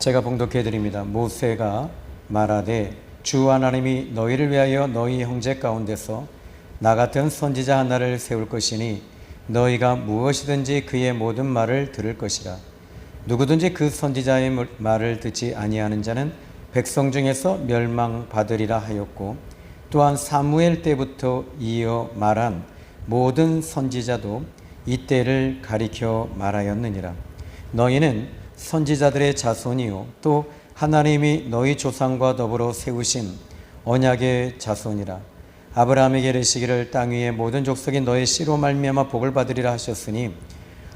제가 봉독해 드립니다. 모세가 말하되 주 하나님이 너희를 위하여 너희 형제 가운데서 나 같은 선지자 하나를 세울 것이니 너희가 무엇이든지 그의 모든 말을 들을 것이라. 누구든지 그 선지자의 말을 듣지 아니하는 자는 백성 중에서 멸망받으리라 하였고, 또한 사무엘 때부터 이어 말한 모든 선지자도 이때를 가리켜 말하였느니라. 너희는 선지자들의 자손이요 또 하나님이 너희 조상과 더불어 세우신 언약의 자손이라. 아브라함에게 이르시기를 땅 위의 모든 족속이 너의 씨로 말미암아 복을 받으리라 하셨으니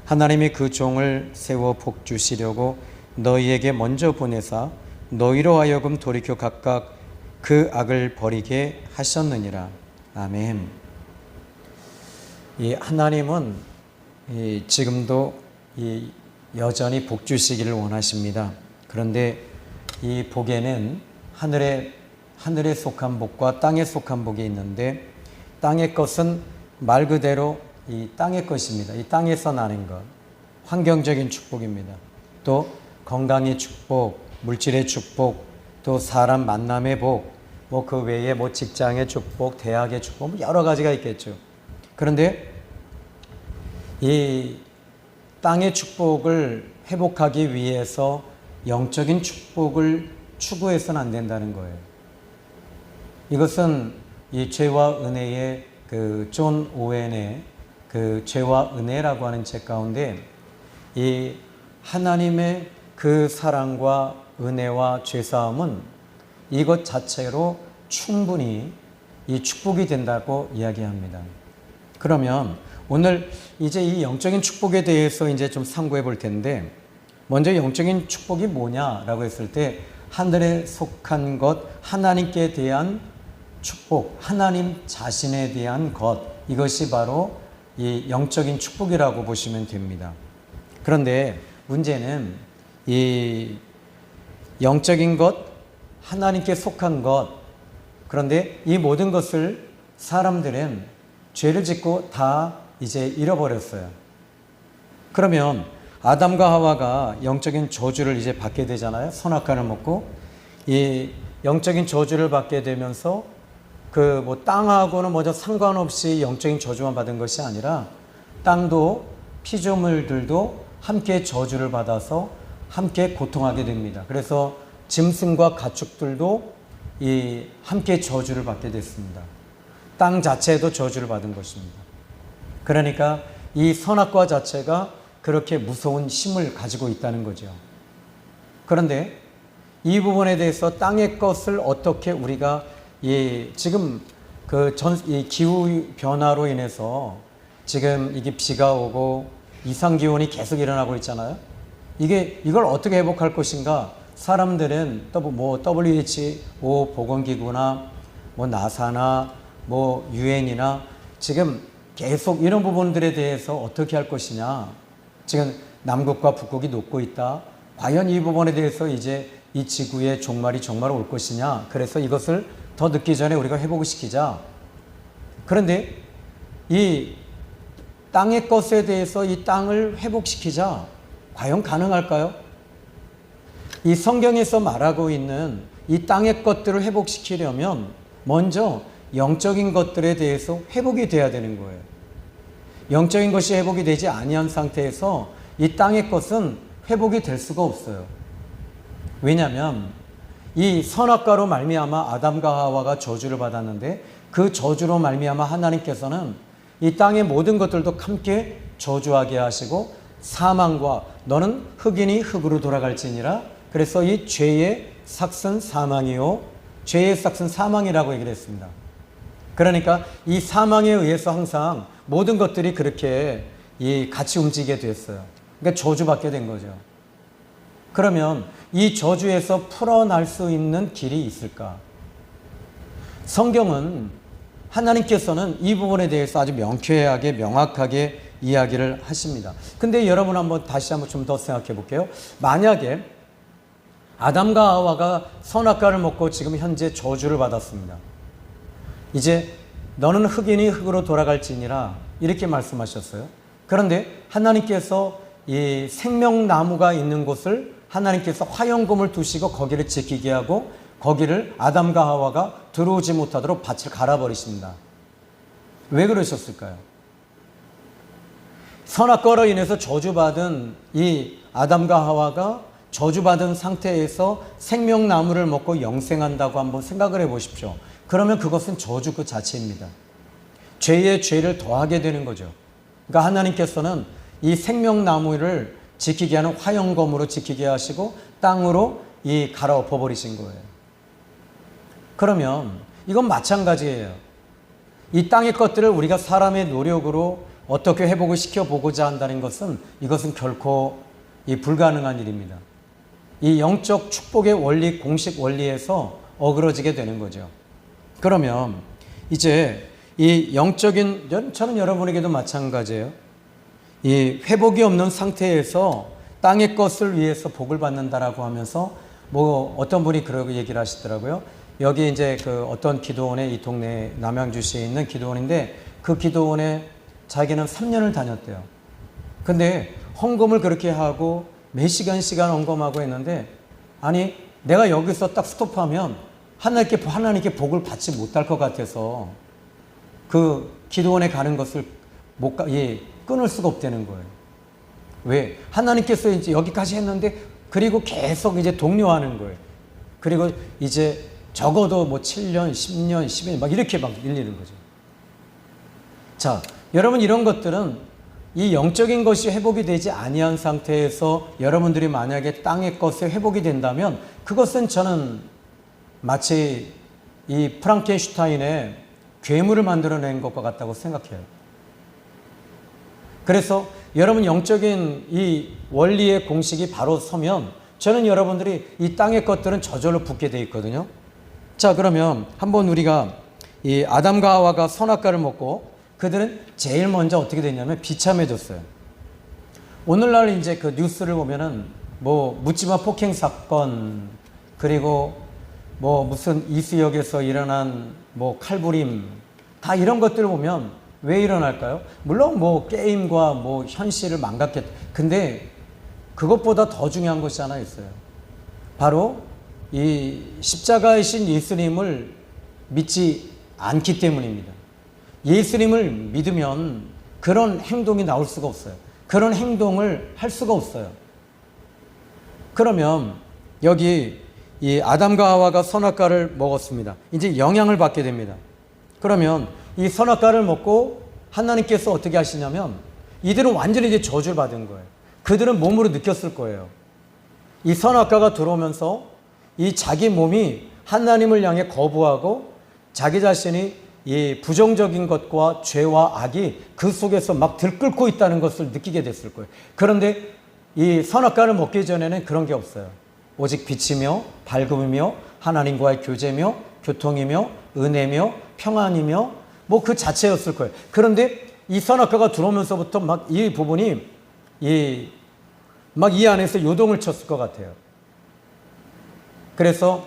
하나님이 그 종을 세워 복 주시려고 너희에게 먼저 보내사 너희로 하여금 돌이켜 각각 그 악을 버리게 하셨느니라. 아멘. 이 하나님은 지금도 여전히 복 주시기를 원하십니다. 그런데 이 복에는 하늘에 속한 복과 땅에 속한 복이 있는데, 땅의 것은 말 그대로 이 땅의 것입니다. 이 땅에서 나는 것, 환경적인 축복입니다. 또 건강의 축복, 물질의 축복, 또 사람 만남의 복, 그 외에 직장의 축복, 대학의 축복, 여러 가지가 있겠죠. 그런데 이 땅의 축복을 회복하기 위해서 영적인 축복을 추구해서는 안 된다는 거예요. 이것은 이 죄와 은혜의 존 오웬의 죄와 은혜라고 하는 책 가운데 이 하나님의 그 사랑과 은혜와 죄사함은 이것 자체로 충분히 이 축복이 된다고 이야기합니다. 그러면 오늘 이제 이 영적인 축복에 대해서 이제 좀 상고해 볼 텐데, 먼저 영적인 축복이 뭐냐라고 했을 때 하늘에 속한 것, 하나님께 대한 축복, 하나님 자신에 대한 것, 이것이 바로 이 영적인 축복이라고 보시면 됩니다. 그런데 문제는 이 영적인 것, 하나님께 속한 것, 그런데 이 모든 것을 사람들은 죄를 짓고 다 이제 잃어버렸어요. 그러면 아담과 하와가 영적인 저주를 이제 받게 되잖아요. 선악과를 먹고 이 영적인 저주를 받게 되면서 땅하고는 먼저 상관없이 영적인 저주만 받은 것이 아니라 땅도 피조물들도 함께 저주를 받아서 함께 고통하게 됩니다. 그래서 짐승과 가축들도 함께 저주를 받게 됐습니다. 땅 자체도 저주를 받은 것입니다. 그러니까 이 선악과 자체가 그렇게 무서운 힘을 가지고 있다는 거죠. 그런데 이 부분에 대해서 땅의 것을 어떻게 우리가 지금 이 기후 변화로 인해서 지금 이게 비가 오고 이상 기온이 계속 일어나고 있잖아요. 이걸 어떻게 회복할 것인가? 사람들은 WHO 보건기구나 나사나 유엔이나 지금 계속 이런 부분들에 대해서 어떻게 할 것이냐. 지금 남극과 북극이 녹고 있다. 과연 이 부분에 대해서 이제 이 지구의 종말이 정말 올 것이냐. 그래서 이것을 더 늦기 전에 우리가 회복을 시키자. 그런데 이 땅의 것에 대해서 이 땅을 회복시키자. 과연 가능할까요? 이 성경에서 말하고 있는 이 땅의 것들을 회복시키려면 먼저 영적인 것들에 대해서 회복이 돼야 되는 거예요. 영적인 것이 회복이 되지 아니한 상태에서 이 땅의 것은 회복이 될 수가 없어요. 왜냐하면 이 선악과로 말미암아 아담과 하와가 저주를 받았는데, 그 저주로 말미암아 하나님께서는 이 땅의 모든 것들도 함께 저주하게 하시고 사망과 너는 흙이니 흙으로 돌아갈지니라. 그래서 이 죄의 삭은 사망이요, 죄의 삭은 사망이라고 얘기를 했습니다. 그러니까 이 사망에 의해서 항상 모든 것들이 그렇게 같이 움직이게 됐어요. 그러니까 저주받게 된 거죠. 그러면 이 저주에서 풀어날 수 있는 길이 있을까? 성경은 하나님께서는 이 부분에 대해서 아주 명쾌하게 명확하게 이야기를 하십니다. 근데 여러분 다시 한번 좀 더 생각해 볼게요. 만약에 아담과 하와가 선악과를 먹고 지금 현재 저주를 받았습니다. 이제 너는 흙이니 흙으로 돌아갈지니라 이렇게 말씀하셨어요. 그런데 하나님께서 이 생명나무가 있는 곳을 하나님께서 화영검을 두시고 거기를 지키게 하고 거기를 아담과 하와가 들어오지 못하도록 밭을 갈아버리십니다. 왜 그러셨을까요? 선악과로 인해서 저주받은 이 아담과 하와가 저주받은 상태에서 생명나무를 먹고 영생한다고 한번 생각을 해보십시오. 그러면 그것은 저주 그 자체입니다. 죄에 죄를 더하게 되는 거죠. 그러니까 하나님께서는 이 생명나무를 지키게 하는 화영검으로 지키게 하시고 땅으로 이 갈아엎어 버리신 거예요. 그러면 이건 마찬가지예요. 이 땅의 것들을 우리가 사람의 노력으로 어떻게 회복을 시켜보고자 한다는 것은 이것은 결코 이 불가능한 일입니다. 이 영적 축복의 원리, 공식 원리에서 어그러지게 되는 거죠. 그러면 이제 이 영적인, 저는 여러분에게도 마찬가지예요. 이 회복이 없는 상태에서 땅의 것을 위해서 복을 받는다라고 하면서 뭐 어떤 분이 그러고 얘기를 하시더라고요. 여기 이제 그 어떤 기도원에 이 동네 남양주시에 있는 기도원인데 그 기도원에 자기는 3년을 다녔대요. 근데 헌금을 그렇게 하고 몇 시간 헌금하고 했는데 아니 내가 여기서 딱 스톱하면 하나님께 복을 받지 못할 것 같아서 그 기도원에 가는 것을 끊을 수가 없다는 거예요. 왜? 하나님께서 이제 여기까지 했는데 그리고 계속 이제 독려하는 거예요. 그리고 이제 적어도 뭐 7년, 10년, 10년 막 이렇게 막 밀리는 거죠. 자, 여러분 이런 것들은 이 영적인 것이 회복이 되지 아니한 상태에서 여러분들이 만약에 땅의 것에 회복이 된다면 그것은 저는 마치 이 프랑켄슈타인의 괴물을 만들어낸 것과 같다고 생각해요. 그래서 여러분 영적인 이 원리의 공식이 바로 서면 저는 여러분들이 이 땅의 것들은 저절로 붙게 돼 있거든요. 자, 그러면 한번 우리가 이 아담과 하와가 선악과를 먹고 그들은 제일 먼저 어떻게 됐냐면 비참해졌어요. 오늘날 이제 그 뉴스를 보면은 뭐 묻지마 폭행 사건 그리고 뭐 무슨 이수역에서 일어난 뭐 칼부림 다 이런 것들을 보면 왜 일어날까요? 물론 뭐 게임과 뭐 현실을 망각했. 근데 그것보다 더 중요한 것이 하나 있어요. 바로 이 십자가이신 예수님을 믿지 않기 때문입니다. 예수님을 믿으면 그런 행동이 나올 수가 없어요. 그런 행동을 할 수가 없어요. 그러면 여기 이 아담과 하와가 선악과를 먹었습니다. 이제 영향을 받게 됩니다. 그러면 이 선악과를 먹고 하나님께서 어떻게 하시냐면 이들은 완전히 이제 저주를 받은 거예요. 그들은 몸으로 느꼈을 거예요. 이 선악과가 들어오면서 이 자기 몸이 하나님을 향해 거부하고 자기 자신이 이 부정적인 것과 죄와 악이 그 속에서 막 들끓고 있다는 것을 느끼게 됐을 거예요. 그런데 이 선악과를 먹기 전에는 그런 게 없어요. 오직 빛이며 밝음이며 하나님과의 교제며 교통이며 은혜며 평안이며 뭐 그 자체였을 거예요. 그런데 이 선악과가 들어오면서부터 막 이 부분이 막 이 안에서 요동을 쳤을 것 같아요. 그래서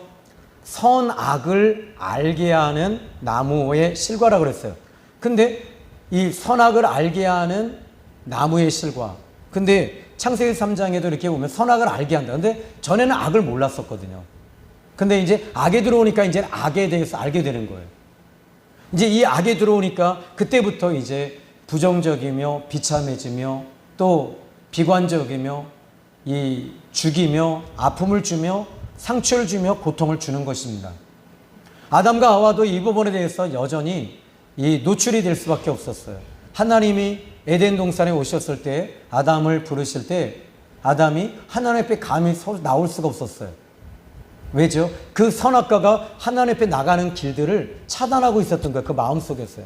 선악을 알게 하는 나무의 실과라고 그랬어요. 근데 이 선악을 알게 하는 나무의 실과. 근데 창세기 3장에도 이렇게 보면 선악을 알게 한다. 근데 전에는 악을 몰랐었거든요. 근데 이제 악에 들어오니까 이제 악에 대해서 알게 되는 거예요. 이제 이 악에 들어오니까 그때부터 이제 부정적이며 비참해지며 또 비관적이며 이 죽이며 아픔을 주며 상처를 주며 고통을 주는 것입니다. 아담과 하와도 이 부분에 대해서 여전히 이 노출이 될 수밖에 없었어요. 하나님이 에덴 동산에 오셨을 때 아담을 부르실 때 아담이 하나님 앞에 감히 나올 수가 없었어요. 왜죠? 그 선악과가 하나님 앞에 나가는 길들을 차단하고 있었던 거예요. 그 마음속에서요.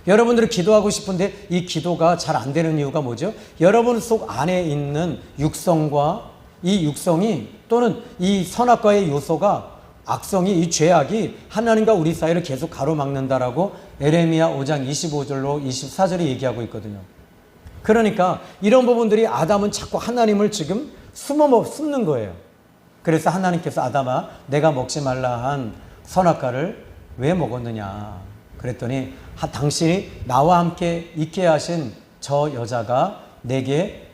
여러분들이 기도하고 싶은데 이 기도가 잘 안 되는 이유가 뭐죠? 여러분 속 안에 있는 육성과 이 육성이 또는 이 선악과의 요소가 악성이 이 죄악이 하나님과 우리 사이를 계속 가로막는다라고 에레미야 5장 25절로 24절에 얘기하고 있거든요. 그러니까 이런 부분들이 아담은 자꾸 하나님을 지금 숨는 거예요. 그래서 하나님께서 아담아 내가 먹지 말라 한 선악과를 왜 먹었느냐 그랬더니 당신이 나와 함께 있게 하신 저 여자가 내게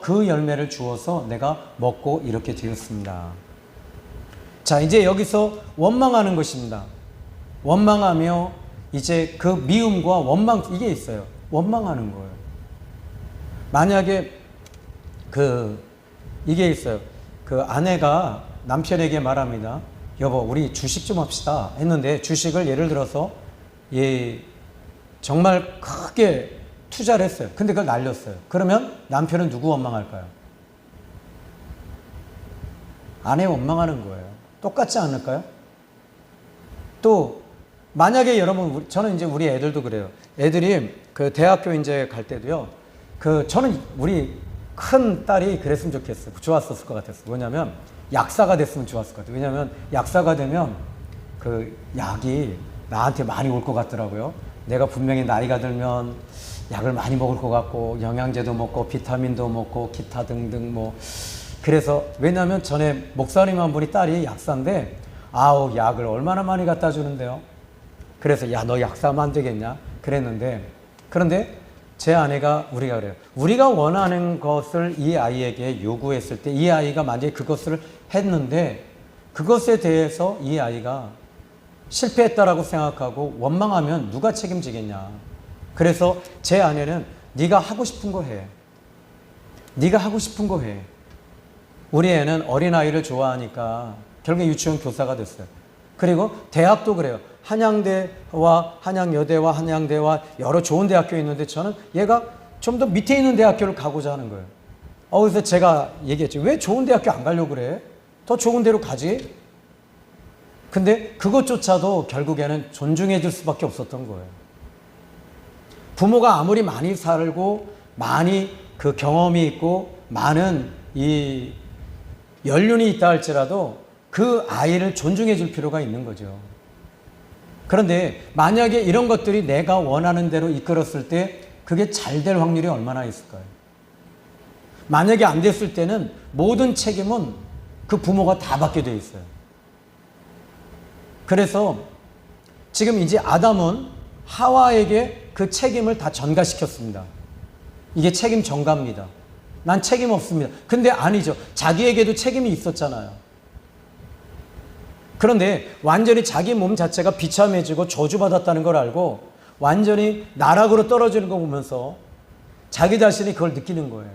그 열매를 주어서 내가 먹고 이렇게 되었습니다. 자, 이제 여기서 원망하는 것입니다. 원망하며 이제 그 미움과 원망, 이게 있어요. 원망하는 거예요. 만약에 이게 있어요. 그 아내가 남편에게 말합니다. 여보, 우리 주식 좀 합시다. 했는데 주식을 예를 들어서 정말 크게 투자를 했어요. 근데 그걸 날렸어요. 그러면 남편은 누구 원망할까요? 아내 원망하는 거예요. 똑같지 않을까요? 또 만약에 여러분, 저는 이제 우리 애들도 그래요. 애들이 그 대학교 이제 갈 때도요. 저는 우리 큰 딸이 그랬으면 좋겠어요. 좋았었을 것 같았어요. 뭐냐면 약사가 됐으면 좋았을 것 같아요. 왜냐면 약사가 되면 그 약이 나한테 많이 올 것 같더라고요. 내가 분명히 나이가 들면 약을 많이 먹을 것 같고 영양제도 먹고 비타민도 먹고 기타 등등 뭐. 그래서 왜냐면 전에 목사님 한 분이 딸이 약사인데 아우 약을 얼마나 많이 갖다 주는데요. 그래서 야, 너 약사하면 안 되겠냐 그랬는데, 그런데 제 아내가 우리가 그래요. 우리가 원하는 것을 이 아이에게 요구했을 때 이 아이가 만약에 그것을 했는데 그것에 대해서 이 아이가 실패했다라고 생각하고 원망하면 누가 책임지겠냐. 그래서 제 아내는 네가 하고 싶은 거 해. 네가 하고 싶은 거 해. 우리 애는 어린아이를 좋아하니까 결국에 유치원 교사가 됐어요. 그리고 대학도 그래요. 한양대와 한양여대와 한양대와 여러 좋은 대학교 있는데 저는 얘가 좀 더 밑에 있는 대학교를 가고자 하는 거예요. 그래서 제가 얘기했죠. 왜 좋은 대학교 안 가려고 그래? 더 좋은 데로 가지. 근데 그것조차도 결국에는 존중해 줄 수밖에 없었던 거예요. 부모가 아무리 많이 살고 많이 그 경험이 있고 많은 이 연륜이 있다 할지라도 그 아이를 존중해 줄 필요가 있는 거죠. 그런데 만약에 이런 것들이 내가 원하는 대로 이끌었을 때 그게 잘 될 확률이 얼마나 있을까요? 만약에 안 됐을 때는 모든 책임은 그 부모가 다 받게 돼 있어요. 그래서 지금 이제 아담은 하와에게 그 책임을 다 전가시켰습니다. 이게 책임 전가입니다. 난 책임 없습니다. 근데 아니죠. 자기에게도 책임이 있었잖아요. 그런데 완전히 자기 몸 자체가 비참해지고 저주받았다는 걸 알고 완전히 나락으로 떨어지는 거 보면서 자기 자신이 그걸 느끼는 거예요.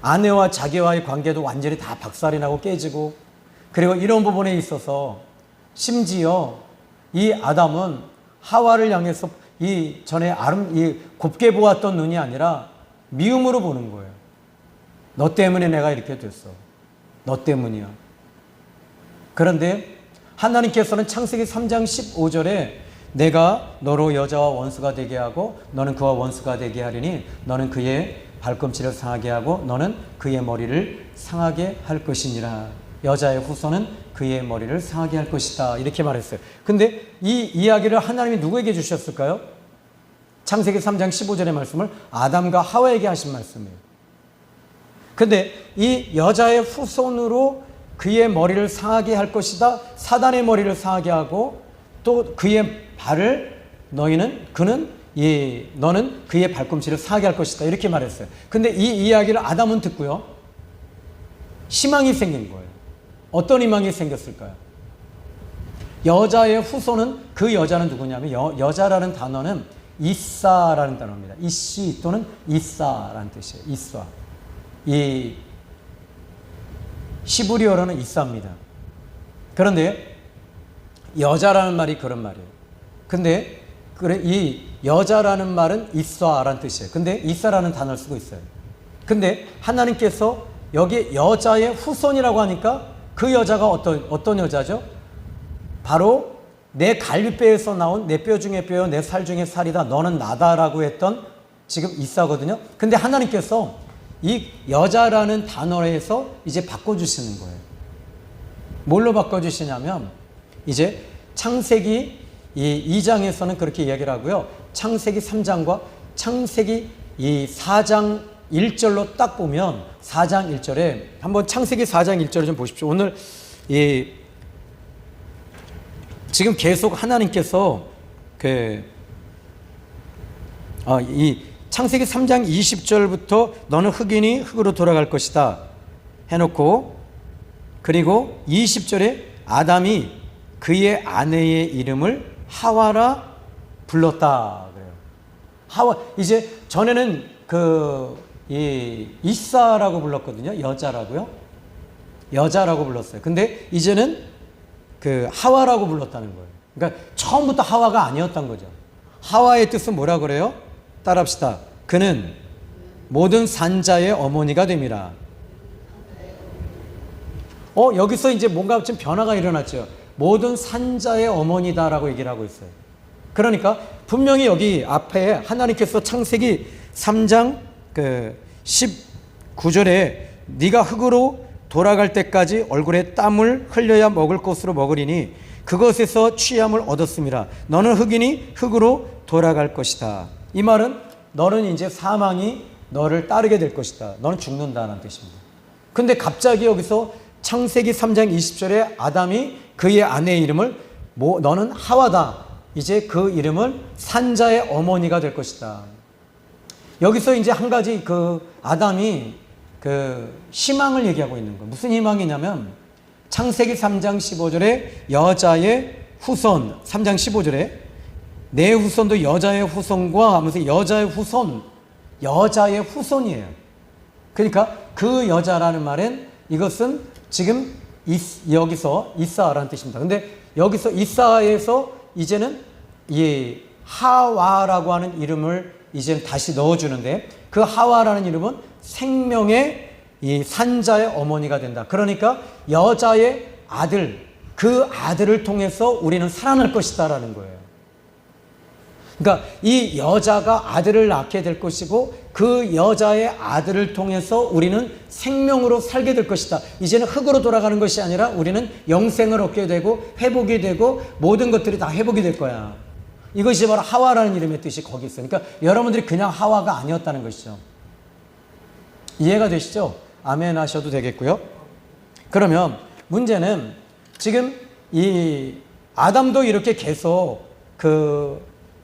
아내와 자기와의 관계도 완전히 다 박살이 나고 깨지고, 그리고 이런 부분에 있어서 심지어 이 아담은 하와를 향해서 이 전에 곱게 보았던 눈이 아니라 미움으로 보는 거예요. 너 때문에 내가 이렇게 됐어. 너 때문이야. 그런데 하나님께서는 창세기 3장 15절에 내가 너로 여자와 원수가 되게 하고 너는 그와 원수가 되게 하리니 너는 그의 발꿈치를 상하게 하고 너는 그의 머리를 상하게 할 것이니라. 여자의 후손은 그의 머리를 상하게 할 것이다. 이렇게 말했어요. 근데 이 이야기를 하나님이 누구에게 주셨을까요? 창세기 3장 15절의 말씀을 아담과 하와에게 하신 말씀이에요. 근데 이 여자의 후손으로 그의 머리를 상하게 할 것이다. 사단의 머리를 상하게 하고 또 그의 발을 너는 그의 발꿈치를 상하게 할 것이다. 이렇게 말했어요. 근데 이 이야기를 아담은 듣고요. 희망이 생긴 거예요. 어떤 희망이 생겼을까요? 여자의 후손은, 그 여자는 누구냐면 여자라는 단어는 이사라는 단어입니다. 이씨 또는 이사라는 뜻이에요. 이사. 이 시브리어로는 이사입니다. 그런데 여자라는 말이 그런 말이에요. 근데 이 여자라는 말은 이사라는 뜻이에요. 근데 이사라는 단어를 쓰고 있어요. 근데 하나님께서 여기 여자의 후손이라고 하니까 그 여자가 어떤 여자죠? 바로 내 갈비뼈에서 나온 내 뼈 중에 뼈요 내 살 중에 살이다. 너는 나다라고 했던 지금 이사거든요. 근데 하나님께서 이 여자라는 단어에서 이제 바꿔주시는 거예요. 뭘로 바꿔주시냐면 이제 창세기 2장에서는 그렇게 이야기를 하고요. 창세기 3장과 창세기 4장 1절로 딱 보면 4장 1절에 한번 창세기 4장 1절을 좀 보십시오. 오늘 지금 계속 하나님께서 이 창세기 3장 20절부터 너는 흙이니 흙으로 돌아갈 것이다 해놓고, 그리고 20절에 아담이 그의 아내의 이름을 하와라 불렀다 그래요. 하와, 이제 전에는 이사라고 불렀거든요. 여자라고 불렀어요. 근데 이제는 하와라고 불렀다는 거예요. 그러니까 처음부터 하와가 아니었던 거죠. 하와의 뜻은 뭐라 그래요? 따라합시다. 그는 모든 산자의 어머니가 됨이라. 여기서 이제 뭔가 좀 변화가 일어났죠. 모든 산자의 어머니다라고 얘기를 하고 있어요. 그러니까 분명히 여기 앞에 하나님께서 창세기 3장 19절에 네가 흙으로 돌아갈 때까지 얼굴에 땀을 흘려야 먹을 것으로 먹으리니 그것에서 취함을 얻었음이라. 너는 흙이니 흙으로 돌아갈 것이다. 이 말은 너는 이제 사망이 너를 따르게 될 것이다. 너는 죽는다는 뜻입니다. 근데 갑자기 여기서 창세기 3장 20절에 아담이 그의 아내의 이름을 너는 하와다. 이제 그 이름은 산자의 어머니가 될 것이다. 여기서 이제 한 가지 아담이 희망을 얘기하고 있는 거예요. 무슨 희망이냐면 창세기 3장 15절에 여자의 후손, 3장 15절에 내 후손도 여자의 후손과 하면서 여자의 후손이에요. 그러니까 그 여자라는 말은 이것은 지금 여기서 이사라는 뜻입니다. 근데 여기서 이사에서 이제는 이 하와라고 하는 이름을 이제 다시 넣어주는데, 그 하와라는 이름은 생명의 이 산자의 어머니가 된다. 그러니까 여자의 아들, 그 아들을 통해서 우리는 살아날 것이다라는 거예요. 그러니까 이 여자가 아들을 낳게 될 것이고 그 여자의 아들을 통해서 우리는 생명으로 살게 될 것이다. 이제는 흙으로 돌아가는 것이 아니라 우리는 영생을 얻게 되고 회복이 되고 모든 것들이 다 회복이 될 거야. 이것이 바로 하와라는 이름의 뜻이 거기 있어요. 그러니까 여러분들이 그냥 하와가 아니었다는 것이죠. 이해가 되시죠? 아멘 하셔도 되겠고요. 그러면 문제는 지금 이 아담도 이렇게 계속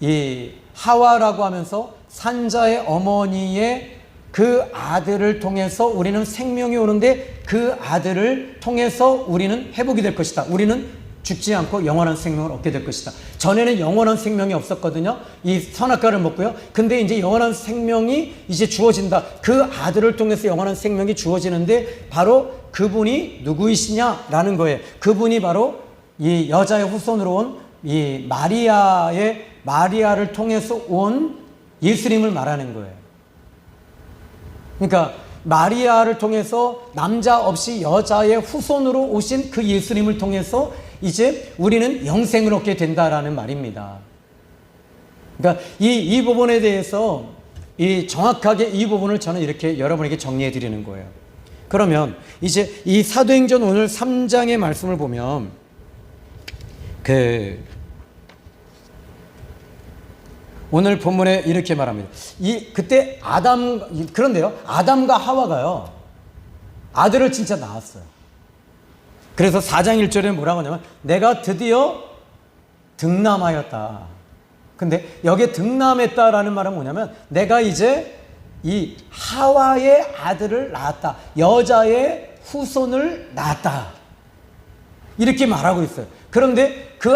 이 하와라고 하면서 산자의 어머니의 그 아들을 통해서 우리는 생명이 오는데 그 아들을 통해서 우리는 회복이 될 것이다. 우리는 죽지 않고 영원한 생명을 얻게 될 것이다. 전에는 영원한 생명이 없었거든요. 이 선악과를 먹고요. 근데 이제 영원한 생명이 이제 주어진다. 그 아들을 통해서 영원한 생명이 주어지는데 바로 그분이 누구이시냐라는 거예요. 그분이 바로 이 여자의 후손으로 온 이 마리아를 통해서 온 예수님을 말하는 거예요. 그러니까 마리아를 통해서 남자 없이 여자의 후손으로 오신 그 예수님을 통해서 이제 우리는 영생을 얻게 된다라는 말입니다. 그러니까 이 부분에 대해서 정확하게 이 부분을 저는 이렇게 여러분에게 정리해 드리는 거예요. 그러면 이제 이 사도행전 오늘 3장의 말씀을 보면 오늘 본문에 이렇게 말합니다. 그때 그런데요, 아담과 하와가요, 아들을 진짜 낳았어요. 그래서 4장 1절에 뭐라고 하냐면, 내가 드디어 등남하였다. 근데 여기에 등남했다라는 말은 뭐냐면, 내가 이제 이 하와의 아들을 낳았다. 여자의 후손을 낳았다. 이렇게 말하고 있어요. 그런데 그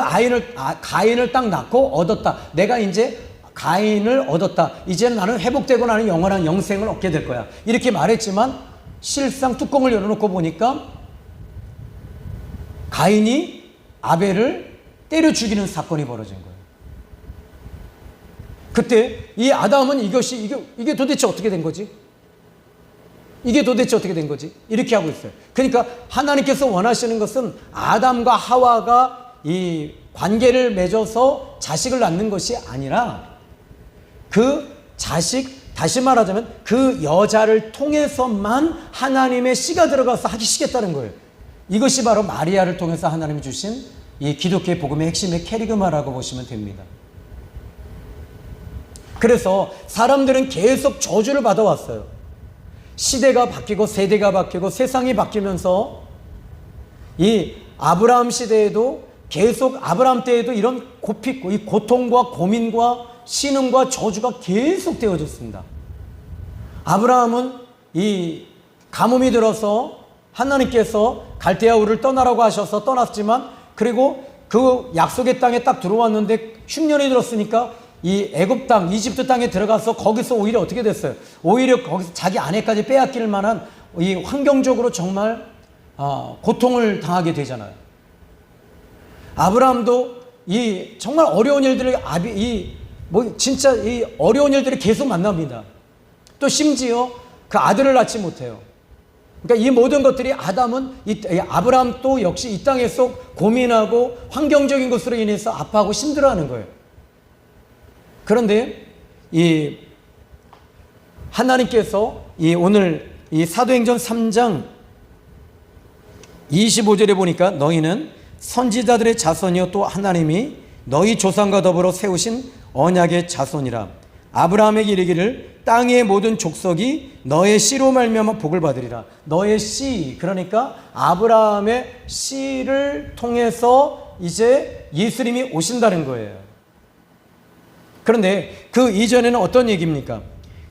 가인을 딱 낳고 얻었다. 내가 이제 가인을 얻었다. 이제는 나는 회복되고 나는 영원한 영생을 얻게 될 거야. 이렇게 말했지만 실상 뚜껑을 열어놓고 보니까 가인이 아벨을 때려 죽이는 사건이 벌어진 거예요. 그때 이 아담은 이게 도대체 어떻게 된 거지? 이게 도대체 어떻게 된 거지? 이렇게 하고 있어요. 그러니까 하나님께서 원하시는 것은 아담과 하와가 이 관계를 맺어서 자식을 낳는 것이 아니라 그 자식, 다시 말하자면 그 여자를 통해서만 하나님의 씨가 들어가서 하시겠다는 거예요. 이것이 바로 마리아를 통해서 하나님이 주신 이 기독교의 복음의 핵심의 캐리그마라고 보시면 됩니다. 그래서 사람들은 계속 저주를 받아왔어요. 시대가 바뀌고 세대가 바뀌고 세상이 바뀌면서 이 아브라함 시대에도 계속 아브라함 때에도 이런 이 고통과 고민과 신음과 저주가 계속 되어졌습니다. 아브라함은 이 가뭄이 들어서 하나님께서 갈대아 우를 떠나라고 하셔서 떠났지만, 그리고 그 약속의 땅에 딱 들어왔는데 흉년이 들었으니까 이 애굽 땅, 이집트 땅에 들어가서 거기서 오히려 어떻게 됐어요? 오히려 거기서 자기 아내까지 빼앗길 만한 이 환경적으로 정말 고통을 당하게 되잖아요. 아브라함도 이 정말 어려운 일들을 진짜 이 어려운 일들을 계속 만납니다. 또 심지어 그 아들을 낳지 못해요. 그러니까 이 모든 것들이 아브라함 또 역시 이 땅에서 고민하고 환경적인 것으로 인해서 아파하고 힘들어하는 거예요. 그런데 이 하나님께서 오늘 이 사도행전 3장 25절에 보니까 너희는 선지자들의 자손이요 또 하나님이 너희 조상과 더불어 세우신 언약의 자손이라. 아브라함에게 이르기를 땅의 모든 족속이 너의 씨로 말미암아 복을 받으리라. 너의 씨, 그러니까 아브라함의 씨를 통해서 이제 예수님이 오신다는 거예요. 그런데 그 이전에는 어떤 얘기입니까?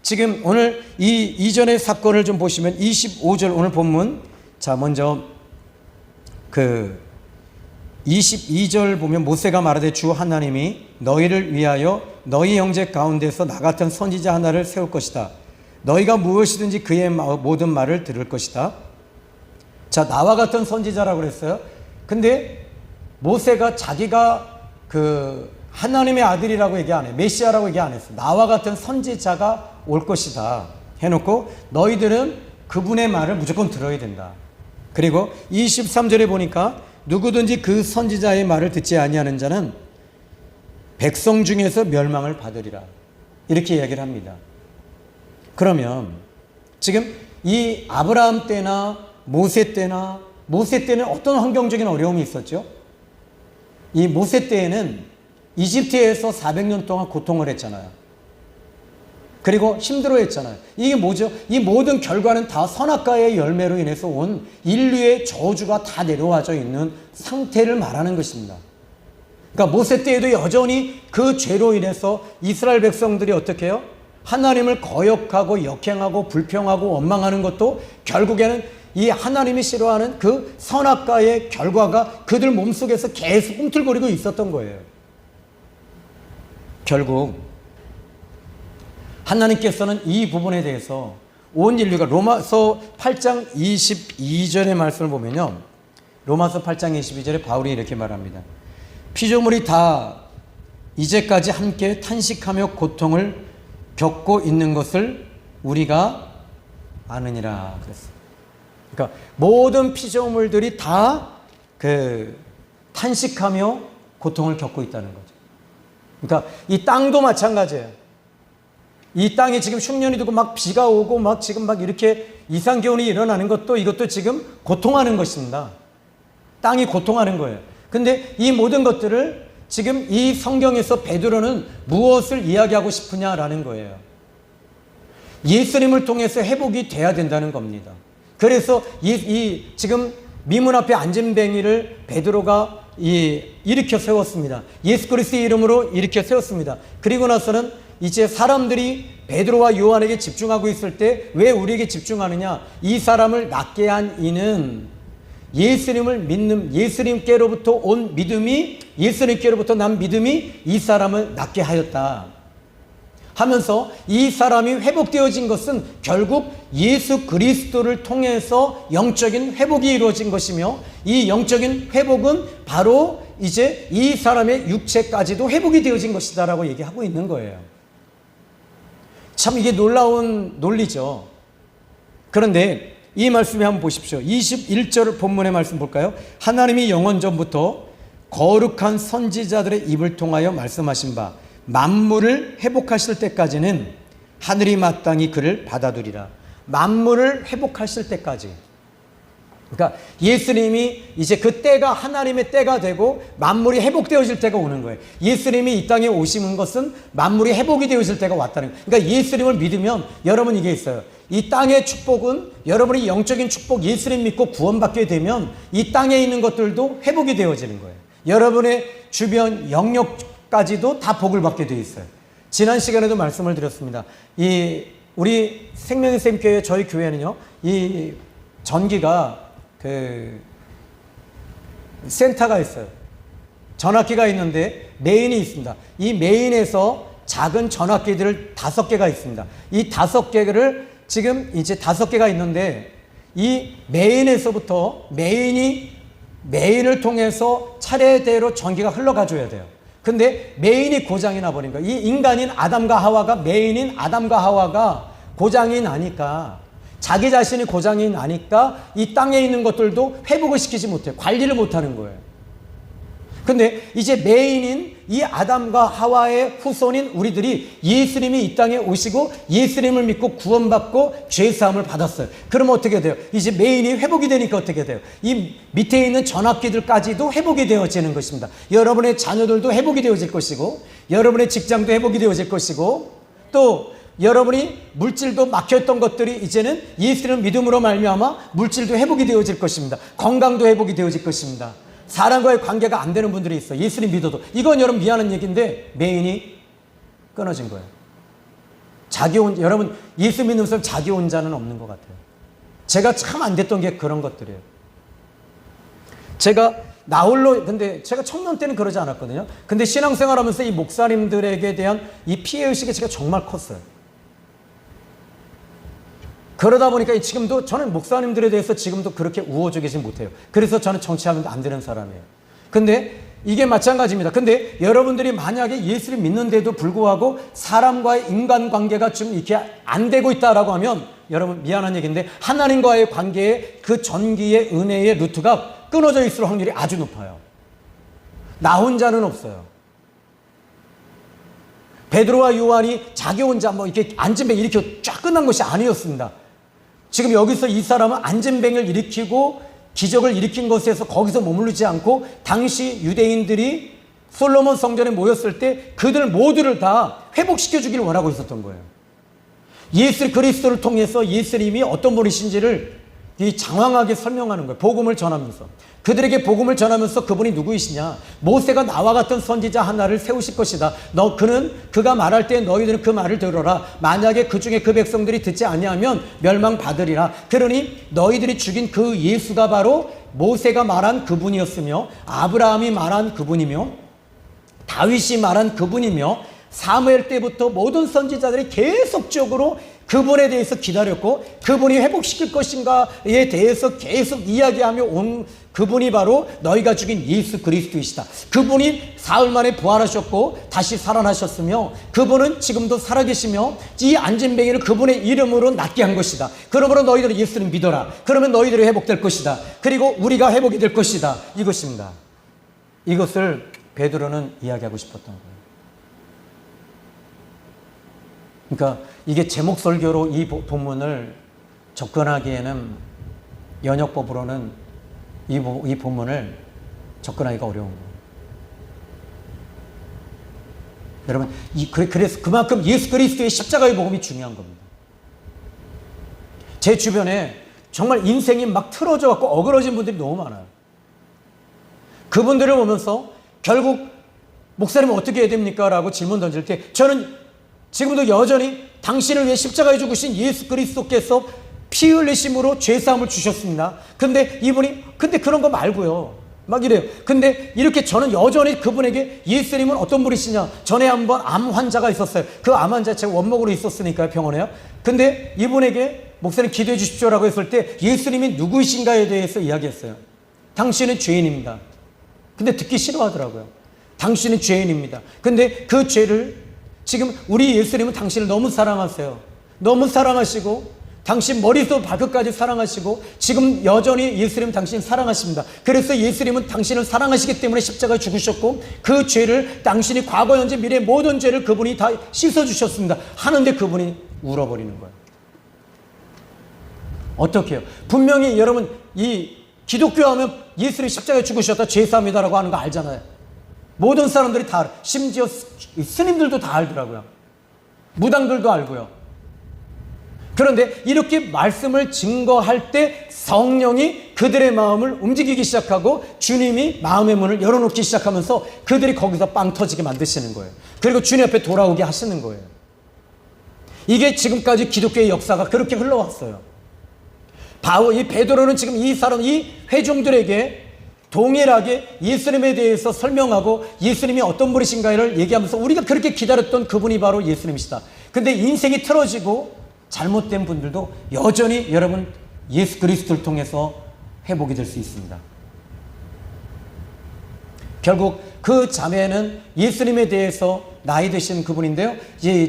지금 오늘 이 이전의 사건을 좀 보시면 25절 오늘 본문, 자 먼저 그 22절 보면 모세가 말하되 주 하나님이 너희를 위하여 너희 형제 가운데서 나 같은 선지자 하나를 세울 것이다. 너희가 무엇이든지 그의 모든 말을 들을 것이다. 자, 나와 같은 선지자라고 그랬어요. 근데 모세가 자기가 그 하나님의 아들이라고 얘기 안 해. 메시아라고 얘기 안 했어. 나와 같은 선지자가 올 것이다 해놓고 너희들은 그분의 말을 무조건 들어야 된다. 그리고 23절에 보니까 누구든지 그 선지자의 말을 듣지 아니하는 자는 백성 중에서 멸망을 받으리라. 이렇게 이야기를 합니다. 그러면 지금 이 아브라함 때나 모세 때는 어떤 환경적인 어려움이 있었죠? 이 모세 때에는 이집트에서 400년 동안 고통을 했잖아요. 그리고 힘들어했잖아요. 이게 뭐죠? 이 모든 결과는 다 선악과의 열매로 인해서 온 인류의 저주가 다 내려와져 있는 상태를 말하는 것입니다. 그러니까 모세 때에도 여전히 그 죄로 인해서 이스라엘 백성들이 어떻게 해요? 하나님을 거역하고 역행하고 불평하고 원망하는 것도 결국에는 이 하나님이 싫어하는 그 선악과의 결과가 그들 몸속에서 계속 꿈틀거리고 있었던 거예요. 결국 하나님께서는 이 부분에 대해서 온 인류가 로마서 8장 22절의 말씀을 보면요, 로마서 8장 22절에 바울이 이렇게 말합니다. 피조물이 다 이제까지 함께 탄식하며 고통을 겪고 있는 것을 우리가 아느니라 그랬어요. 그러니까 모든 피조물들이 다 탄식하며 고통을 겪고 있다는 거죠. 그러니까 이 땅도 마찬가지예요. 이 땅에 지금 흉년이 들고 막 비가 오고 막 지금 막 이렇게 이상기온이 일어나는 것도 이것도 지금 고통하는 것입니다. 땅이 고통하는 거예요. 근데 이 모든 것들을 지금 이 성경에서 베드로는 무엇을 이야기하고 싶으냐라는 거예요. 예수님을 통해서 회복이 돼야 된다는 겁니다. 그래서 지금 미문 앞에 앉은 뱅이를 베드로가 일으켜 세웠습니다. 예수 그리스도의 이름으로 일으켜 세웠습니다. 그리고 나서는 이제 사람들이 베드로와 요한에게 집중하고 있을 때 왜 우리에게 집중하느냐? 이 사람을 낫게 한 이는 예수님을 믿는, 예수님께로부터 온 믿음이, 예수님께로부터 난 믿음이 이 사람을 낫게 하였다 하면서 이 사람이 회복되어진 것은 결국 예수 그리스도를 통해서 영적인 회복이 이루어진 것이며, 이 영적인 회복은 바로 이제 이 사람의 육체까지도 회복이 되어진 것이다 라고 얘기하고 있는 거예요. 참 이게 놀라운 논리죠. 그런데 이 말씀에 한번 보십시오. 21절 본문의 말씀 볼까요? 하나님이 영원전부터 거룩한 선지자들의 입을 통하여 말씀하신 바 만물을 회복하실 때까지는 하늘이 마땅히 그를 받아두리라. 만물을 회복하실 때까지. 그러니까 예수님이 이제 그 때가 하나님의 때가 되고 만물이 회복되어질 때가 오는 거예요. 예수님이 이 땅에 오시는 것은 만물이 회복이 되어질 때가 왔다는 거예요. 그러니까 예수님을 믿으면 여러분 이게 있어요. 이 땅의 축복은 여러분이 영적인 축복 예수님 믿고 구원받게 되면 이 땅에 있는 것들도 회복이 되어지는 거예요. 여러분의 주변 영역까지도 다 복을 받게 되어 있어요. 지난 시간에도 말씀을 드렸습니다. 우리 생명의 샘교회 저희 교회는요, 이 전기가 센터가 있어요. 전압기가 있는데 메인이 있습니다. 이 메인에서 작은 전압기들 5개가 있습니다. 이 5개를 지금 이제 5개가 있는데 이 메인에서부터 메인을 통해서 차례대로 전기가 흘러가줘야 돼요. 근데 메인이 고장이 나버린 거예요. 이 인간인 아담과 하와가 메인인 아담과 하와가 고장이 나니까 자기 자신이 고장이 나니까 이 땅에 있는 것들도 회복을 시키지 못해요. 관리를 못하는 거예요. 근데 이제 메인인 이 아담과 하와의 후손인 우리들이 예수님이 이 땅에 오시고 예수님을 믿고 구원받고 죄사함을 받았어요. 그러면 어떻게 돼요? 이제 메인이 회복이 되니까 어떻게 돼요? 이 밑에 있는 전압기들까지도 회복이 되어지는 것입니다. 여러분의 자녀들도 회복이 되어질 것이고 여러분의 직장도 회복이 되어질 것이고 또 여러분이 물질도 막혔던 것들이 이제는 예수님을 믿음으로 말미암아 물질도 회복이 되어질 것입니다. 건강도 회복이 되어질 것입니다. 사람과의 관계가 안 되는 분들이 있어요. 예수님 믿어도. 이건 여러분 미안한 얘기인데 메인이 끊어진 거예요. 여러분 예수 믿는 사람 자기 혼자는 없는 것 같아요. 제가 참 안 됐던 게 그런 것들이에요. 근데 제가 청년 때는 그러지 않았거든요. 근데 신앙생활 하면서 이 목사님들에게 대한 이 피해의식이 제가 정말 컸어요. 그러다 보니까 지금도 저는 목사님들에 대해서 지금도 그렇게 우호적이지 못해요. 그래서 저는 정치하면 안 되는 사람이에요. 근데 이게 마찬가지입니다. 근데 여러분들이 만약에 예수를 믿는데도 불구하고 사람과의 인간관계가 좀 이렇게 안 되고 있다라고 하면 여러분 미안한 얘기인데 하나님과의 관계에 그 전기의 은혜의 루트가 끊어져 있을 확률이 아주 높아요. 나 혼자는 없어요. 베드로와 요한이 자기 혼자 이렇게 안진뱅이 이렇게 쫙 끝난 것이 아니었습니다. 지금 여기서 이 사람은 안진뱅이를 일으키고 기적을 일으킨 것에서 거기서 머무르지 않고 당시 유대인들이 솔로몬 성전에 모였을 때 그들 모두를 다 회복시켜 주기를 원하고 있었던 거예요. 예수 그리스도를 통해서 예수님이 어떤 분이신지를 장황하게 설명하는 거예요. 복음을 전하면서. 그들에게 복음을 전하면서 그분이 누구이시냐. 모세가 나와 같은 선지자 하나를 세우실 것이다. 그가 말할 때 너희들은 그 말을 들어라. 만약에 그 중에 그 백성들이 듣지 아니하면 멸망받으리라. 그러니 너희들이 죽인 그 예수가 바로 모세가 말한 그분이었으며 아브라함이 말한 그분이며 다윗이 말한 그분이며 사무엘 때부터 모든 선지자들이 계속적으로 그분에 대해서 기다렸고 그분이 회복시킬 것인가에 대해서 계속 이야기하며 온 그분이 바로 너희가 죽인 예수 그리스도이시다. 그분이 사흘 만에 부활하셨고 다시 살아나셨으며 그분은 지금도 살아계시며 이 안진뱅이를 그분의 이름으로 낫게 한 것이다. 그러므로 너희들은 예수를 믿어라. 그러면 너희들이 회복될 것이다. 그리고 우리가 회복이 될 것이다. 이것입니다. 이것을 베드로는 이야기하고 싶었던 거예요. 그러니까 이게 제목 설교로 이 본문을 접근하기에는 연역법으로는 이 본문을 접근하기가 어려운 거예요. 여러분, 그래서 그만큼 예수 그리스도의 십자가의 복음이 중요한 겁니다. 제 주변에 정말 인생이 막 틀어져 갖고 어그러진 분들이 너무 많아요. 그분들을 보면서 결국 목사님은 어떻게 해야 됩니까? 라고 질문 던질 때 저는 지금도 여전히 당신을 위해 십자가에 죽으신 예수 그리스도께서 피 흘리심으로 죄사함을 주셨습니다. 근데 근데 그런 거 말고요. 막 이래요. 근데 이렇게 저는 여전히 그분에게 예수님은 어떤 분이시냐. 전에 한번 암 환자가 있었어요. 그 암 환자 제가 원목으로 있었으니까요. 병원에요. 근데 이분에게 목사님 기도해 주십시오라고 했을 때 예수님이 누구이신가에 대해서 이야기했어요. 당신은 죄인입니다. 근데 듣기 싫어하더라고요. 당신은 죄인입니다. 근데 그 죄를 지금 우리 예수님은 당신을 너무 사랑하세요. 너무 사랑하시고 당신 머리부터 발끝까지 사랑하시고 지금 여전히 예수님은 당신을 사랑하십니다. 그래서 예수님은 당신을 사랑하시기 때문에 십자가에 죽으셨고 그 죄를 당신이 과거 현재 미래 모든 죄를 그분이 다 씻어주셨습니다. 하는데 그분이 울어버리는 거예요. 어떻게 해요? 분명히 여러분 이 기독교 하면 예수님이 십자가에 죽으셨다 죄사함이다라고 하는 거 알잖아요. 모든 사람들이 다 알아요. 심지어 스님들도 다 알더라고요. 무당들도 알고요. 그런데 이렇게 말씀을 증거할 때 성령이 그들의 마음을 움직이기 시작하고 주님이 마음의 문을 열어놓기 시작하면서 그들이 거기서 빵 터지게 만드시는 거예요. 그리고 주님 앞에 돌아오게 하시는 거예요. 이게 지금까지 기독교의 역사가 그렇게 흘러왔어요. 이 베드로는 지금 이 회중들에게 동일하게 예수님에 대해서 설명하고 예수님이 어떤 분이신가를 얘기하면서 우리가 그렇게 기다렸던 그분이 바로 예수님이시다. 근데 인생이 틀어지고 잘못된 분들도 여전히 여러분 예수 그리스도를 통해서 회복이 될 수 있습니다. 결국 그 자매는 예수님에 대해서 나이 드신 그분인데요.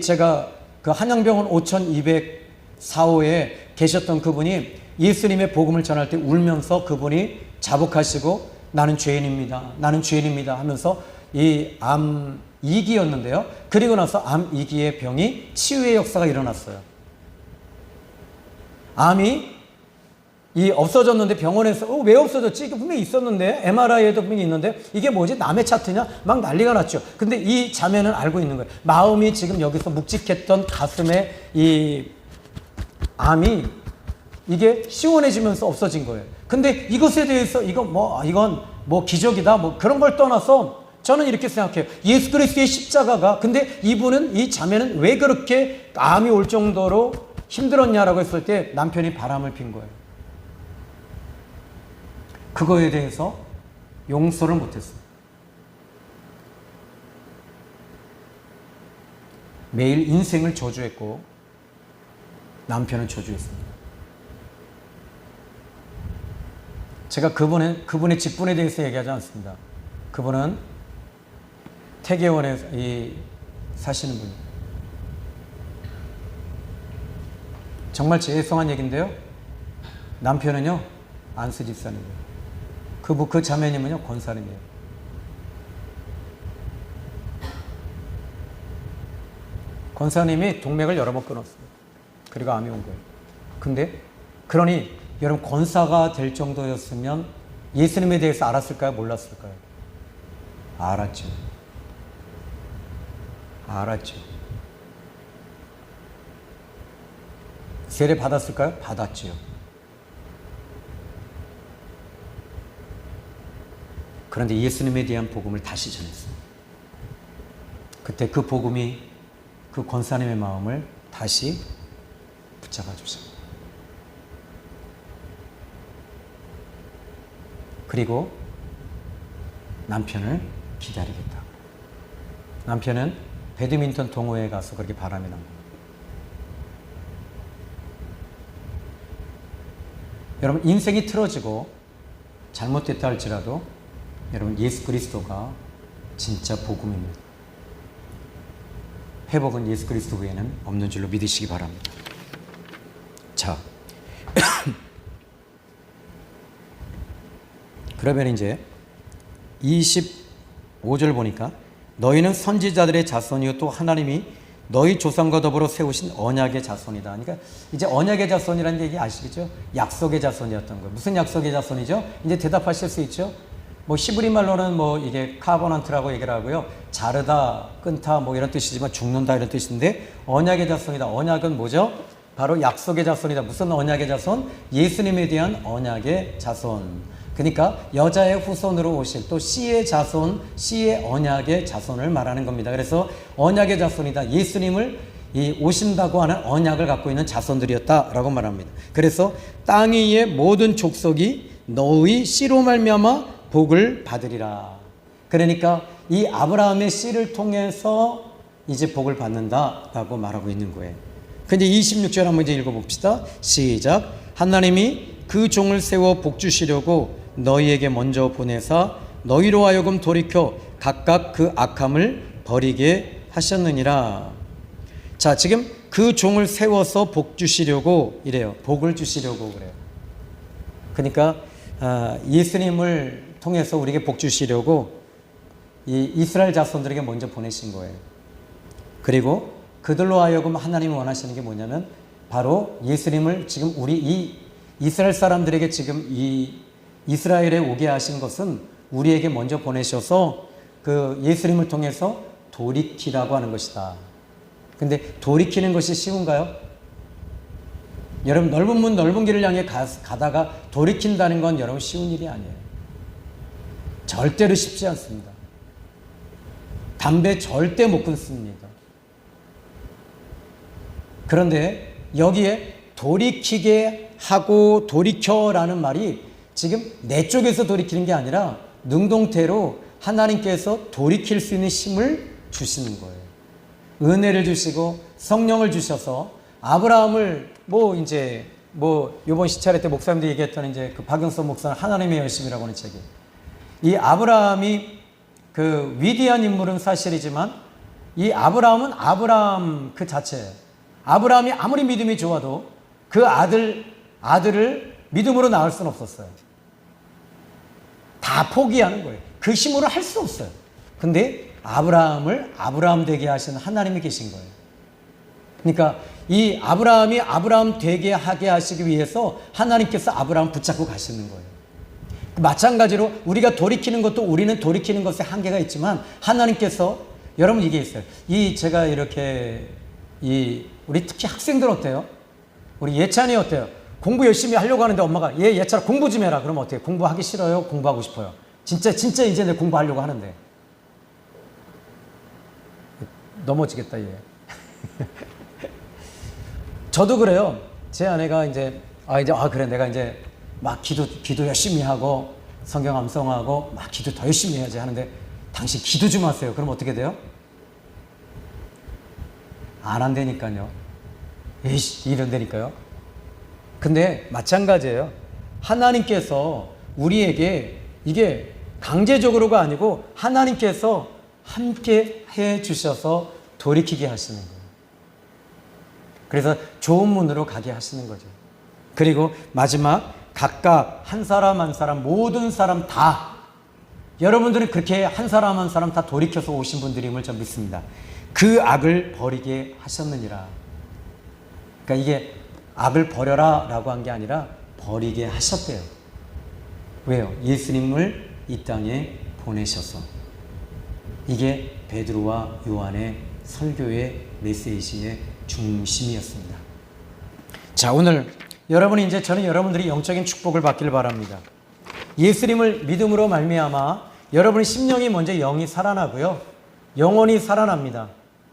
제가 그 한양병원 5204호에 계셨던 그분이 예수님의 복음을 전할 때 울면서 그분이 자복하시고 나는 죄인입니다. 나는 죄인입니다 하면서 이 암 2기였는데요. 그리고 나서 암 2기의 병이 치유의 역사가 일어났어요. 암이 없어졌는데 병원에서 왜 없어졌지? 이게 분명히 있었는데 MRI에도 분명히 있는데 이게 뭐지? 남의 차트냐? 막 난리가 났죠. 근데 이 자매는 알고 있는 거예요. 마음이 지금 여기서 묵직했던 가슴에 이 암이 이게 시원해지면서 없어진 거예요. 근데 이것에 대해서 이건 뭐 기적이다 뭐 그런 걸 떠나서 저는 이렇게 생각해요. 예수 그리스도의 십자가가 근데 이 자매는 왜 그렇게 암이 올 정도로 힘들었냐라고 했을 때 남편이 바람을 핀 거예요. 그거에 대해서 용서를 못했어요. 매일 인생을 저주했고 남편은 저주했습니다. 제가 그분의 직분에 대해서 얘기하지 않습니다. 그분은 태계원에 사시는 분이에요. 정말 죄송한 얘기인데요. 남편은요 안수 집사님이에요. 그 자매님은요 권사님이에요. 권사님이 동맥을 여러 번 끊었어요. 그리고 암이 온 거예요. 그러니 여러분 권사가 될 정도였으면 예수님에 대해서 알았을까요? 몰랐을까요? 알았죠. 세례 받았을까요? 받았지요. 그런데 예수님에 대한 복음을 다시 전했어요. 그때 그 복음이 그 권사님의 마음을 다시 붙잡아 주셨어요. 그리고 남편을 기다리겠다. 남편은 배드민턴 동호회에 가서 그렇게 바람이 난 겁니다. 여러분 인생이 틀어지고 잘못됐다 할지라도 여러분 예수 그리스도가 진짜 복음입니다. 회복은 예수 그리스도 외에는 없는 줄로 믿으시기 바랍니다. 자, 그러면 이제 25절 보니까 너희는 선지자들의 자손이요 또 하나님이 너희 조상과 더불어 세우신 언약의 자손이다. 그러니까 이제 언약의 자손이라는 얘기 아시겠죠? 약속의 자손이었던 거예요. 무슨 약속의 자손이죠? 이제 대답하실 수 있죠? 히브리 말로는 이게 카버넌트라고 얘기를 하고요. 자르다, 끊다 이런 뜻이지만 죽는다 이런 뜻인데 언약의 자손이다. 언약은 뭐죠? 바로 약속의 자손이다. 무슨 언약의 자손? 예수님에 대한 언약의 자손. 그러니까 여자의 후손으로 오실 또 씨의 자손, 씨의 언약의 자손을 말하는 겁니다. 그래서 언약의 자손이다. 예수님을 오신다고 하는 언약을 갖고 있는 자손들이었다라고 말합니다. 그래서 땅 위의 모든 족속이 너의 씨로 말미암아 복을 받으리라. 그러니까 이 아브라함의 씨를 통해서 이제 복을 받는다라고 말하고 있는 거예요. 근데 26절 한번 이제 읽어봅시다. 시작. 하나님이 그 종을 세워 복 주시려고 너희에게 먼저 보내사 너희로 하여금 돌이켜 각각 그 악함을 버리게 하셨느니라. 자, 지금 그 종을 세워서 복 주시려고 이래요. 복을 주시려고 그래요. 그러니까 예수님을 통해서 우리에게 복 주시려고 이 이스라엘 자손들에게 먼저 보내신 거예요. 그리고 그들로 하여금 하나님이 원하시는 게 뭐냐면 바로 예수님을 지금 우리 이 이스라엘 사람들에게 지금 이 이스라엘에 오게 하신 것은 우리에게 먼저 보내셔서 그 예수님을 통해서 돌이키라고 하는 것이다. 근데 돌이키는 것이 쉬운가요? 여러분 넓은 문 넓은 길을 향해 가다가 돌이킨다는 건 여러분 쉬운 일이 아니에요. 절대로 쉽지 않습니다. 담배 절대 못 끊습니다. 그런데 여기에 돌이키게 하고 돌이켜라는 말이 지금 내 쪽에서 돌이키는 게 아니라 능동태로 하나님께서 돌이킬 수 있는 힘을 주시는 거예요. 은혜를 주시고 성령을 주셔서 아브라함을 요번 시차례 때 목사님들이 얘기했던 이제 그 박영선 목사는 하나님의 열심이라고 하는 책이, 이 아브라함이 그 위대한 인물은 사실이지만 이 아브라함은 아브라함 그 자체, 아브라함이 아무리 믿음이 좋아도 그 아들을 믿음으로 낳을 수는 없었어요. 다 포기하는 거예요. 그 힘으로 할 수 없어요. 근데 아브라함을 아브라함 되게 하신 하나님이 계신 거예요. 그러니까 이 아브라함이 아브라함 되게 하게 하시기 위해서 하나님께서 아브라함 붙잡고 가시는 거예요. 마찬가지로 우리가 돌이키는 것도 우리는 돌이키는 것에 한계가 있지만 하나님께서, 여러분 이게 있어요. 제가 이렇게 우리 특히 학생들 어때요? 우리 예찬이 어때요? 공부 열심히 하려고 하는데 엄마가 예찬아 공부 좀 해라. 그러면 어때요? 공부하기 싫어요? 공부하고 싶어요? 진짜 이제 내 공부하려고 하는데. 넘어지겠다 얘. 저도 그래요. 제 아내가 그래 내가 이제 막 기도 열심히 하고 성경 암송하고 막 기도 더 열심히 해야지 하는데, 당신 기도 좀 하세요. 그럼 어떻게 돼요? 안 한다니까요. 이런다니까요. 근데 마찬가지예요. 하나님께서 우리에게 이게 강제적으로가 아니고 하나님께서 함께 해 주셔서 돌이키게 하시는 거예요. 그래서 좋은 문으로 가게 하시는 거죠. 그리고 마지막, 각각 한 사람 한 사람, 모든 사람 다, 여러분들은 그렇게 한 사람 한 사람 다 돌이켜서 오신 분들임을 전 믿습니다. 그 악을 버리게 하셨느니라. 그러니까 이게 악을 버려라 라고 한 게 아니라 버리게 하셨대요. 왜요? 예수님을 이 땅에 보내셔서. 이게 베드로와 요한의 설교의 메시지의 중심이었습니다. 자, 오늘 저는 여러분들이 영적인 축복을 받기를 바랍니다. 예수님을 믿음으로 말미암아 여러분의 심령이 먼저 영이 살아나고요, 영혼이 살아납니다.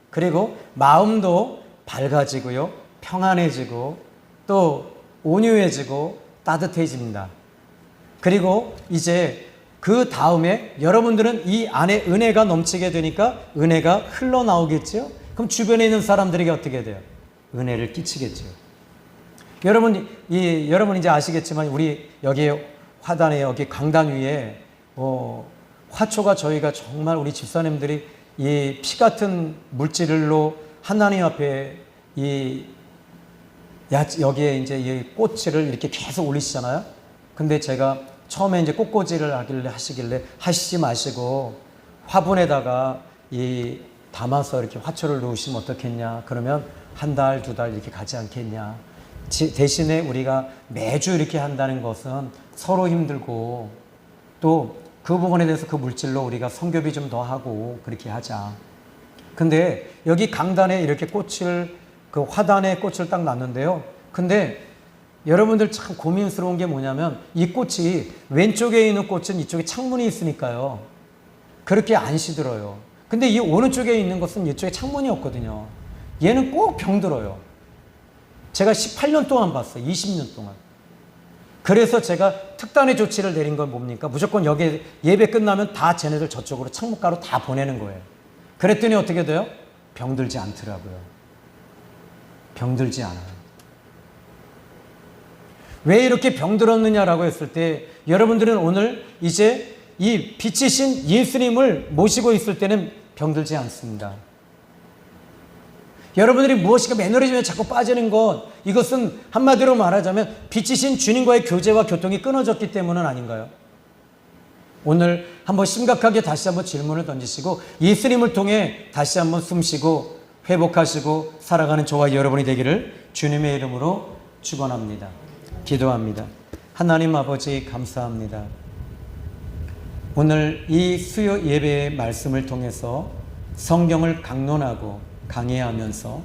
그리고 마음도 밝아지고요, 평안해지고 또 온유해지고 따뜻해집니다. 그리고 이제 그 다음에 여러분들은 이 안에 은혜가 넘치게 되니까 은혜가 흘러나오겠죠. 그럼 주변에 있는 사람들에게 어떻게 돼요? 은혜를 끼치겠죠. 여러분 이제 아시겠지만 우리 여기 화단에 여기 강단 위에 화초가 저희가 정말 우리 집사님들이 이 피 같은 물질로 하나님 앞에 여기에 이제 이 꽃을 이렇게 계속 올리시잖아요. 근데 제가 처음에 이제 꽃꽂이를 하시길래 하시지 마시고 화분에다가 담아서 이렇게 화초를 놓으시면 어떻겠냐. 그러면 한 달, 두 달 이렇게 가지 않겠냐. 대신에 우리가 매주 이렇게 한다는 것은 서로 힘들고 또 그 부분에 대해서 그 물질로 우리가 성교비 좀 더 하고 그렇게 하자. 근데 여기 강단에 이렇게 그 화단에 꽃을 딱 놨는데요. 근데 여러분들 참 고민스러운 게 뭐냐면 이 꽃이 왼쪽에 있는 꽃은 이쪽에 창문이 있으니까요. 그렇게 안 시들어요. 근데 이 오른쪽에 있는 것은 이쪽에 창문이 없거든요. 얘는 꼭 병들어요. 제가 18년 동안 봤어요. 20년 동안. 그래서 제가 특단의 조치를 내린 건 뭡니까? 무조건 여기 예배 끝나면 다 쟤네들 저쪽으로 창문가로 다 보내는 거예요. 그랬더니 어떻게 돼요? 병들지 않더라고요. 병들지 않아요. 왜 이렇게 병들었느냐라고 했을 때 여러분들은 오늘 이제 이 빛이신 예수님을 모시고 있을 때는 병들지 않습니다. 여러분들이 무엇인가 매너리즘에 자꾸 빠지는 것, 이것은 한마디로 말하자면 빛이신 주님과의 교제와 교통이 끊어졌기 때문은 아닌가요? 오늘 한번 심각하게 다시 한번 질문을 던지시고 예수님을 통해 다시 한번 숨쉬고 회복하시고 살아가는 저와 여러분이 되기를 주님의 이름으로 축원합니다. 기도합니다. 하나님 아버지 감사합니다. 오늘 이 수요 예배의 말씀을 통해서 성경을 강론하고 강해하면서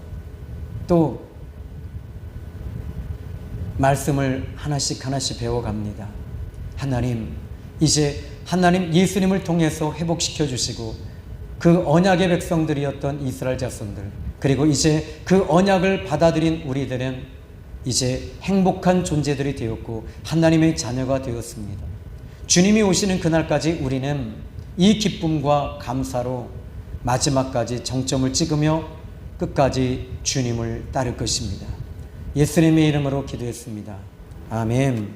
또 말씀을 하나씩 하나씩 배워갑니다. 하나님, 이제 하나님 예수님을 통해서 회복시켜 주시고 그 언약의 백성들이었던 이스라엘 자손들, 그리고 이제 그 언약을 받아들인 우리들은 이제 행복한 존재들이 되었고 하나님의 자녀가 되었습니다. 주님이 오시는 그날까지 우리는 이 기쁨과 감사로 마지막까지 정점을 찍으며 끝까지 주님을 따를 것입니다. 예수님의 이름으로 기도했습니다. 아멘.